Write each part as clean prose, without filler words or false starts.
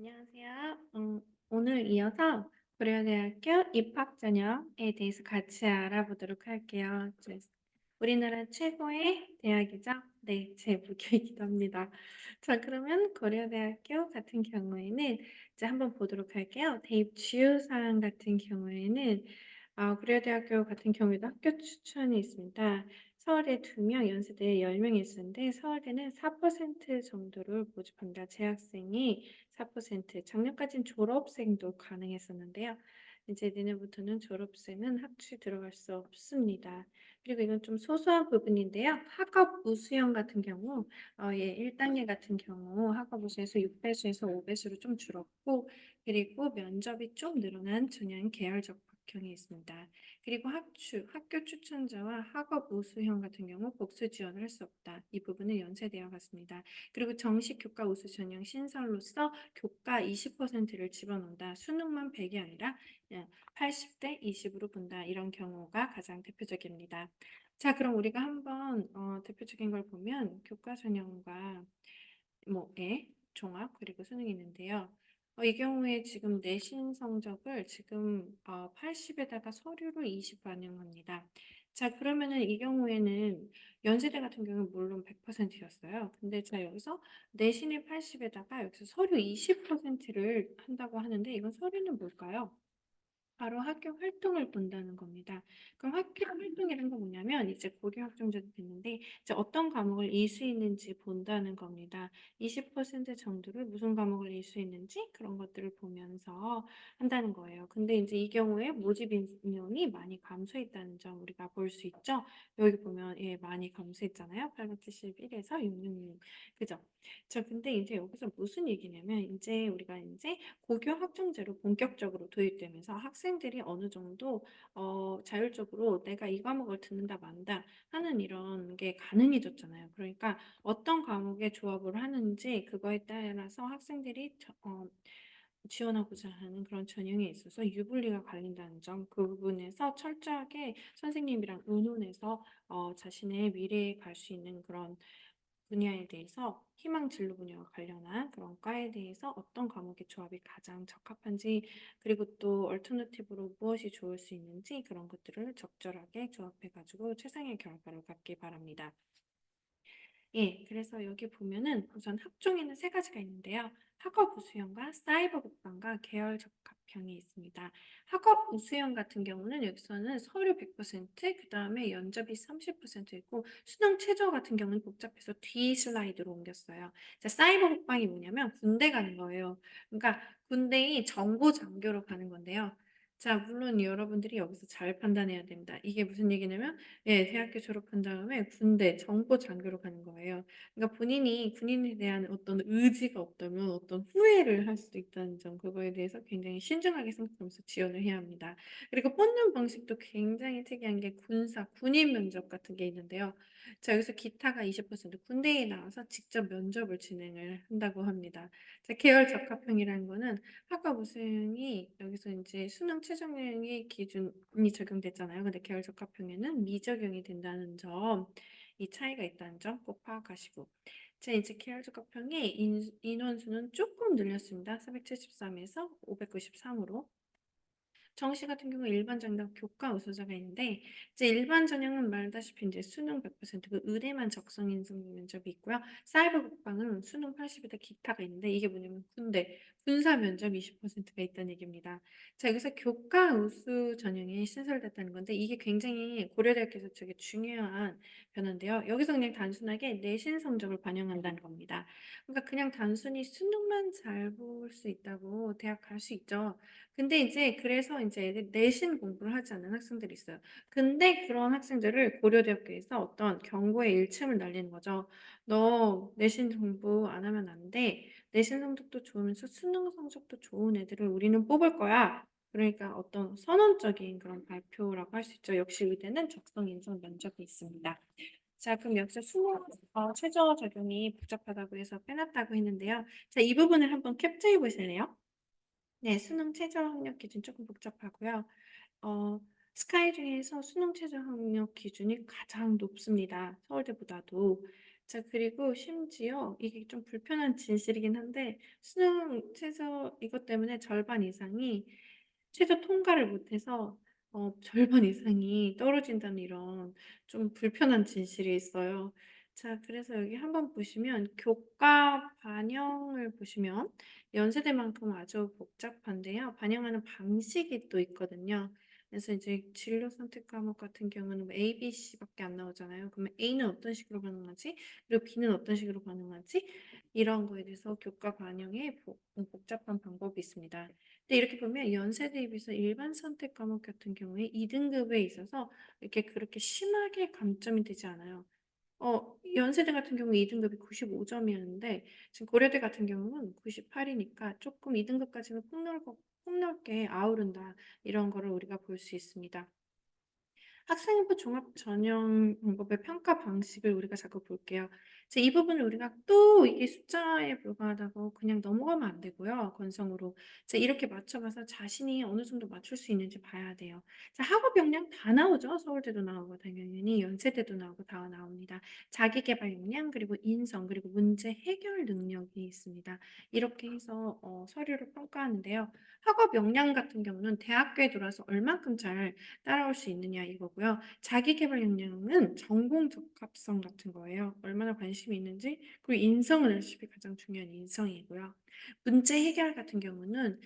안녕하세요. 오늘 이어서 고려대학교 입학 전형에 대해서 같이 알아보도록 할게요. 우리나라 최고의 대학이죠. 네, 제 무교이기도 합니다. 자, 그러면 고려대학교 같은 경우에는 이제 한번 보도록 할게요. 대입 주요 사항 같은 경우에는 고려대학교 같은 경우에도 학교 추천이 있습니다. 서울대 2명, 연세대 10명이 있었는데 서울대는 4% 정도를 모집합니다. 재학생이 4%, 작년까지는 졸업생도 가능했었는데요. 이제 내년부터는 졸업생은 학추에 들어갈 수 없습니다. 그리고 이건 좀 소소한 부분인데요. 학업 우수형 같은 경우, 1단계 같은 경우 학업 우수에서 6배수에서 5배수로 좀 줄었고, 그리고 면접이 좀 늘어난 전형 계열적 박형이 있습니다. 그리고 학교 추천자와 학업 우수형 같은 경우 복수 지원을 할 수 없다. 이 부분은 연세대와 같습니다. 그리고 정식 교과 우수 전형 신설로서 교과 20%를 집어넣는다. 수능만 100이 아니라 80대 20으로 본다. 이런 경우가 가장 대표적입니다. 자, 그럼 우리가 한번 대표적인 걸 보면 교과 전형과 종합 그리고 수능이 있는데요. 이 경우에 지금 내신 성적을 지금 80에다가 서류로 20 반영합니다. 자, 그러면은 이 경우에는 연세대 같은 경우는 물론 100%였어요. 근데 자, 여기서 내신이 80에다가 여기서 서류 20%를 한다고 하는데 이건 서류는 뭘까요? 바로 학교 활동을 본다는 겁니다. 그럼 학교 활동이라는 건 뭐냐면 이제 고교 학종자도 됐는데 이제 어떤 과목을 이수했는지 본다는 겁니다. 20% 정도를 무슨 과목을 이수했는지 그런 것들을 보면서 한다는 거예요. 근데 이제 이 경우에 모집 인원이 많이 감소했다는 점 우리가 볼 수 있죠. 여기 보면 많이 감소했잖아요. 871에서 666. 그죠? 자, 근데 이제 여기서 무슨 얘기냐면 이제 우리가 이제 고교 학종제로 본격적으로 도입되면서 학생들이 어느 정도 자율적으로 내가 이 과목을 듣는다 만다 하는 이런 게 가능해졌잖아요. 그러니까 어떤 과목에 조합을 하는지 그거에 따라서 학생들이 지원하고자 하는 그런 전형에 있어서 유불리가 갈린다는 점, 그 부분에서 철저하게 선생님이랑 의논해서 자신의 미래에 갈 수 있는 그런 분야에 대해서 희망 진로 분야와 관련한 그런 과에 대해서 어떤 과목의 조합이 가장 적합한지 그리고 또 얼터너티브로 무엇이 좋을 수 있는지 그런 것들을 적절하게 조합해 가지고 최상의 결과를 갖기 바랍니다. 그래서 여기 보면은 우선 학종에는 세 가지가 있는데요. 학업 우수형과 사이버 국방과 계열 적합형이 있습니다. 학업 우수형 같은 경우는 여기서는 서류 100%, 그다음에 연접이 30%이고 수능 최저 같은 경우는 복잡해서 뒤 슬라이드로 옮겼어요. 자, 사이버 국방이 뭐냐면 군대 가는 거예요. 그러니까 군대의 정보 장교로 가는 건데요. 자, 물론 여러분들이 여기서 잘 판단해야 됩니다. 이게 무슨 얘기냐면 대학교 졸업한 다음에 군대 정보 장교로 가는 거예요. 그러니까 본인이 군인에 대한 어떤 의지가 없다면 어떤 후회를 할 수도 있다는 점, 그거에 대해서 굉장히 신중하게 생각하면서 지원을 해야 합니다. 그리고 뽑는 방식도 굉장히 특이한 게 군인 면접 같은 게 있는데요. 자, 여기서 기타가 20%, 군대에 나와서 직접 면접을 진행을 한다고 합니다. 자, 계열 적합형이라는 거는 학과 우수형이 여기서 이제 수능 최종행위 기준이 적용됐잖아요. 근데 계열 적합형에는 미적용이 된다는 점, 이 차이가 있다는 점 꼭 파악하시고. 자, 이제 계열 적합형의 인원수는 조금 늘렸습니다. 473에서 593으로. 정시 같은 경우 일반 전형 교과 우수자가 있는데 이제 일반 전형은 말다시피 이제 수능 100%그 의대만 적성 인증 면접이 있고요. 사이버 국방은 수능 80이다 기타가 있는데 이게 뭐냐면 군사 면접 20%가 있다는 얘기입니다. 자, 여기서 교과 우수 전형이 신설됐다는 건데 이게 굉장히 고려대학교에서 되게 중요한 변화인데요. 여기서 그냥 단순하게 내신 성적을 반영한다는 겁니다. 그러니까 그냥 단순히 수능만 잘 볼 수 있다고 대학 갈 수 있죠. 근데 이제 그래서 이제 애들 내신 공부를 하지 않는 학생들이 있어요. 근데 그런 학생들을 고려대학교에서 어떤 경고의 일침을 날리는 거죠. "너 내신 공부 안 하면 안 돼. 내신 성적도 좋으면서 수능 성적도 좋은 애들을 우리는 뽑을 거야." 그러니까 어떤 선언적인 그런 발표라고 할 수 있죠. 역시 의대는 적성 인성 면접이 있습니다. 자, 그럼 여기서 수능 최저 적용이 복잡하다고 해서 빼놨다고 했는데요. 자, 이 부분을 한번 캡처해 보실래요? 네, 수능 최저 학력 기준 조금 복잡하고요. 어, 스카이 중에서 수능 최저 학력 기준이 가장 높습니다. 서울대보다도. 자, 그리고 심지어 이게 좀 불편한 진실이긴 한데 수능 최저 이것 때문에 절반 이상이 최저 통과를 못해서 절반 이상이 떨어진다는 이런 좀 불편한 진실이 있어요. 자, 그래서 여기 한번 보시면 교과 반영을 보시면 연세대만큼 아주 복잡한데요. 반영하는 방식이 또 있거든요. 그래서 이제 진로 선택 과목 같은 경우는 뭐 A, B, C밖에 안 나오잖아요. 그러면 A는 어떤 식으로 반응하지? 그리고 B는 어떤 식으로 반응하지? 이런 거에 대해서 교과 반영에 복잡한 방법이 있습니다. 근데 이렇게 보면 연세대에 비해서 일반 선택 과목 같은 경우에 2등급에 있어서 이렇게 그렇게 심하게 감점이 되지 않아요. 연세대 같은 경우 2등급이 95점이었는데 지금 고려대 같은 경우는 98이니까 조금 2등급까지는 폭넓게 아우른다. 이런 거를 우리가 볼 수 있습니다. 학생인부 종합 전형 방법의 평가 방식을 우리가 자꾸 볼게요. 이제 이 부분을 우리가 또 이게 숫자에 불과하다고 그냥 넘어가면 안 되고요. 건성으로. 자, 이렇게 맞춰봐서 자신이 어느 정도 맞출 수 있는지 봐야 돼요. 자, 학업 역량 다 나오죠. 서울대도 나오고 당연히 연세대도 나오고 다 나옵니다. 자기계발 역량 그리고 인성 그리고 문제 해결 능력이 있습니다. 이렇게 해서 서류를 평가하는데요. 학업 역량 같은 경우는 대학교에 들어와서 얼만큼 잘 따라올 수 있느냐 이거고요. 자기계발 역량은 전공 적합성 같은 거예요. 얼마나 관심이 있는지, 그리고 인성은 열심히 가장 중요한 인성이고요. 문제 해결 같은 경우는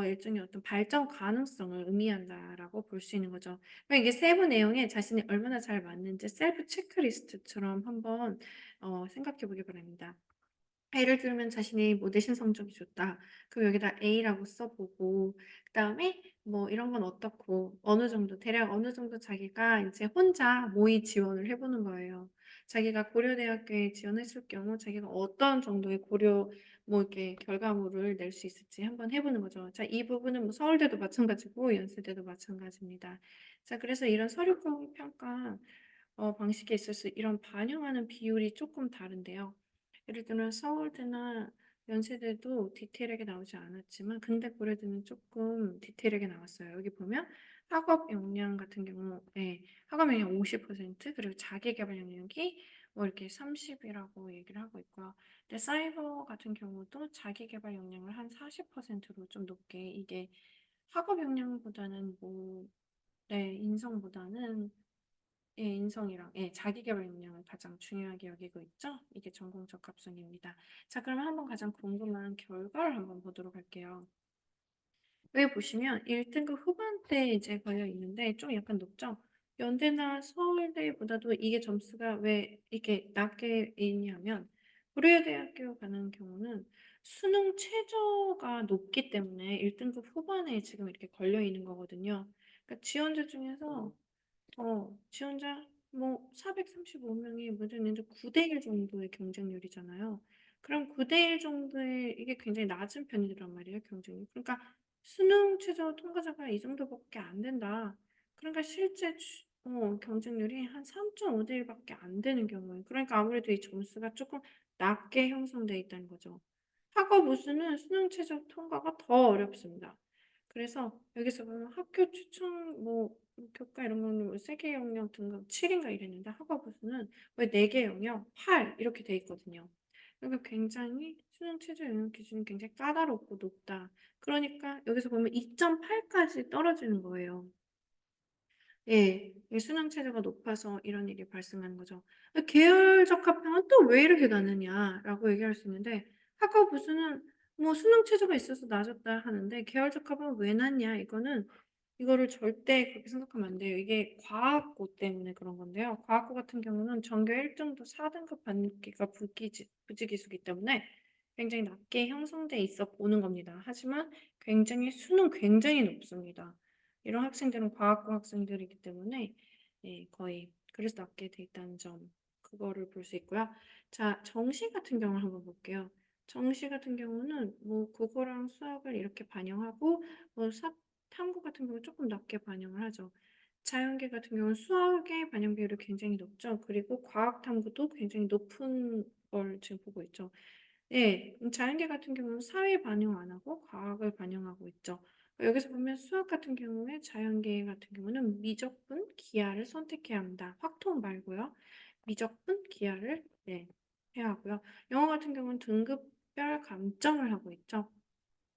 일종의 어떤 발전 가능성을 의미한다라고 볼 수 있는 거죠. 그러니까 이게 세부 내용에 자신이 얼마나 잘 맞는지 셀프 체크리스트처럼 한번 생각해 보기 바랍니다. 예를 들면 자신이 뭐 내신 성적이 좋다. 그럼 여기다 A라고 써보고 그다음에 뭐 이런 건 어떻고 어느 정도 대략 어느 정도 자기가 이제 혼자 모의 지원을 해보는 거예요. 자기가 고려대학교에 지원했을 경우 자기가 어떤 정도의 고려 뭐 이렇게 결과물을 낼 수 있을지 한번 해보는 거죠. 자, 이 부분은 뭐 서울대도 마찬가지고 연세대도 마찬가지입니다. 자, 그래서 이런 서류 평가 방식에 있어서 이런 반영하는 비율이 조금 다른데요. 예를 들면 서울대나 연세대도 디테일하게 나오지 않았지만 근대 고려대는 조금 디테일하게 나왔어요. 여기 보면 학업 역량 같은 경우에 학업 역량 50% 그리고 자기계발 역량이 뭐 이렇게 30이라고 얘기를 하고 있고요. 근데 사이버 같은 경우도 자기계발 역량을 한 40%로 좀 높게 이게 학업 역량보다는 뭐 네, 인성보다는 예, 인성이랑 예, 자기계발 역량을 가장 중요하게 여기고 있죠. 이게 전공 적합성입니다. 자, 그러면 한번 가장 궁금한 결과를 한번 보도록 할게요. 여기 보시면 1등급 후반대에 이제 걸려 있는데 좀 약간 높죠? 연대나 서울대보다도 이게 점수가 왜 이렇게 낮게 있냐면 고려대학교 가는 경우는 수능 최저가 높기 때문에 1등급 후반에 지금 이렇게 걸려 있는 거거든요. 그러니까 지원자 중에서 지원자 뭐 435명이 모두 있는데 9대 1 정도의 경쟁률이잖아요. 그럼 9대 1 정도의 이게 굉장히 낮은 편이란 말이에요, 경쟁률. 그러니까 수능 최저 통과자가 이 정도밖에 안 된다. 그러니까 실제 경쟁률이 한 3.5대 1밖에 안 되는 경우에 그러니까 아무래도 이 점수가 조금 낮게 형성돼 있다는 거죠. 학업 우수는 수능 최저 통과가 더 어렵습니다. 그래서 여기서 보면 학교 추천 뭐 교과 이런 거는 세개 영역 등급 7인가 이랬는데 학업 우수는 왜 4개 영역 8 이렇게 돼 있거든요. 그러니까 굉장히 수능 최저 영역 기준이 굉장히 까다롭고 높다. 그러니까 여기서 보면 2.8까지 떨어지는 거예요. 예, 이 수능 체제가 높아서 이런 일이 발생하는 거죠. 계열적 합평은 또 왜 이렇게 나느냐라고 얘기할 수 있는데 학업 우수는 뭐 수능 체제가 있어서 낮았다 하는데 계열적 합평은 왜 낮냐 이거는 이거를 절대 그렇게 생각하면 안 돼요. 이게 과학고 때문에 그런 건데요. 과학고 같은 경우는 전교 1등도 4등급 받기가 부지기수기 때문에 굉장히 낮게 형성돼 있어 보는 겁니다. 하지만 수능 굉장히 높습니다. 이런 학생들은 과학고 학생들이기 때문에 예, 거의 그래서 낮게 돼 있다는 점 그거를 볼 수 있고요. 자, 정시 같은 경우를 한번 볼게요. 정시 같은 경우는 뭐 국어랑 수학을 이렇게 반영하고 뭐 탐구 같은 경우는 조금 낮게 반영을 하죠. 자연계 같은 경우는 수학의 반영 비율이 굉장히 높죠. 그리고 과학 탐구도 굉장히 높은 걸 지금 보고 있죠. 예, 자연계 같은 경우는 사회 반영 안 하고 과학을 반영하고 있죠. 여기서 보면 수학 같은 경우에 자연계 같은 경우는 미적분, 기하를 선택해야 합니다. 확통 말고요. 미적분, 기하를 네, 해야 하고요. 영어 같은 경우는 등급별 감점을 하고 있죠.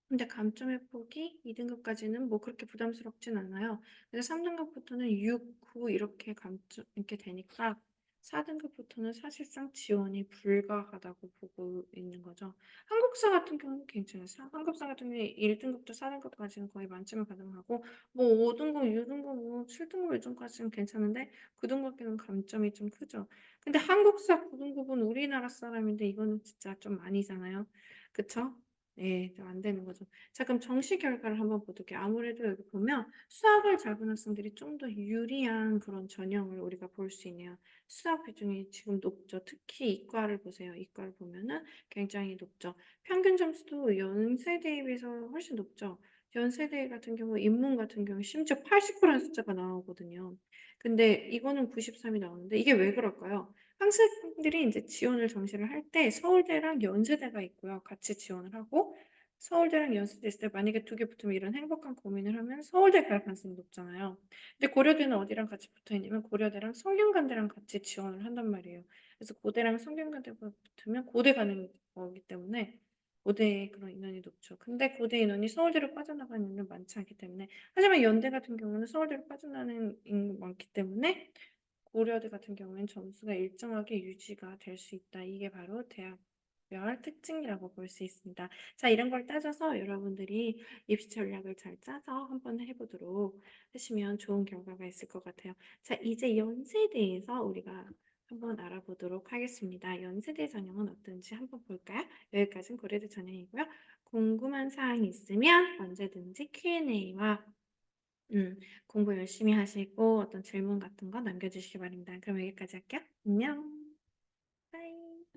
근데 감점의 폭이 2 등급까지는 뭐 그렇게 부담스럽진 않아요. 그래서 3 등급부터는 6, 9 이렇게 감점 이렇게 되니까 4 등급부터는 사실상 지원이 불가하다고 보고 있는 거죠. 한국사 같은 경우는 괜찮아요. 한국사 같은 경우에 1 등급부터 4 등급까지는 거의 만점을 가능하고 뭐 5 등급, 6 등급, 뭐 7 등급 이전까지는 괜찮은데 9 등급에는 감점이 좀 크죠. 근데 한국사 9 등급은 우리나라 사람인데 이거는 진짜 좀 아니잖아요. 그쵸? 네. 좀 안 되는 거죠. 자 그럼 정시 결과를 한번 볼게요. 아무래도 여기 보면 수학을 잘 보는 학생들이 좀 더 유리한 그런 전형을 우리가 볼 수 있네요. 수학 비중이 지금 높죠. 특히 이과를 보세요. 이과를 보면은 굉장히 높죠. 평균 점수도 연세대에 비해서 훨씬 높죠. 연세대 같은 경우 인문 같은 경우 심지어 89라는 숫자가 나오거든요. 근데 이거는 93이 나오는데 이게 왜 그럴까요? 학생들이 인제 지원을 정시를 할 때 서울대랑 연세대가 있고요. 같이 지원을 하고 서울대랑 연세대 있을 때 만약에 두 개 붙으면 이런 행복한 고민을 하면 서울대 갈 가능성이 높잖아요. 근데 고려대는 어디랑 같이 붙어 있냐면 고려대랑 성균관대랑 같이 지원을 한단 말이에요. 그래서 고대랑 성균관대가 붙으면 고대 가는 거기 때문에 고대에 그런 인원이 높죠. 근데 고대 인원이 서울대로 빠져나가는 인원은 많지 않기 때문에 하지만 연대 같은 경우는 서울대로 빠져나가는 인원이 많기 때문에 고려대 같은 경우에는 점수가 일정하게 유지가 될 수 있다. 이게 바로 대학별 특징이라고 볼 수 있습니다. 자, 이런 걸 따져서 여러분들이 입시 전략을 잘 짜서 한번 해 보도록 하시면 좋은 결과가 있을 것 같아요. 자, 이제 연세대에서 우리가 한번 알아보도록 하겠습니다. 연세대 전형은 어떤지 한번 볼까요? 여기까지는 고려대 전형이고요. 궁금한 사항이 있으면 언제든지 Q&A와 공부 열심히 하시고 어떤 질문 같은 거 남겨주시기 바랍니다. 그럼 여기까지 할게요. 안녕.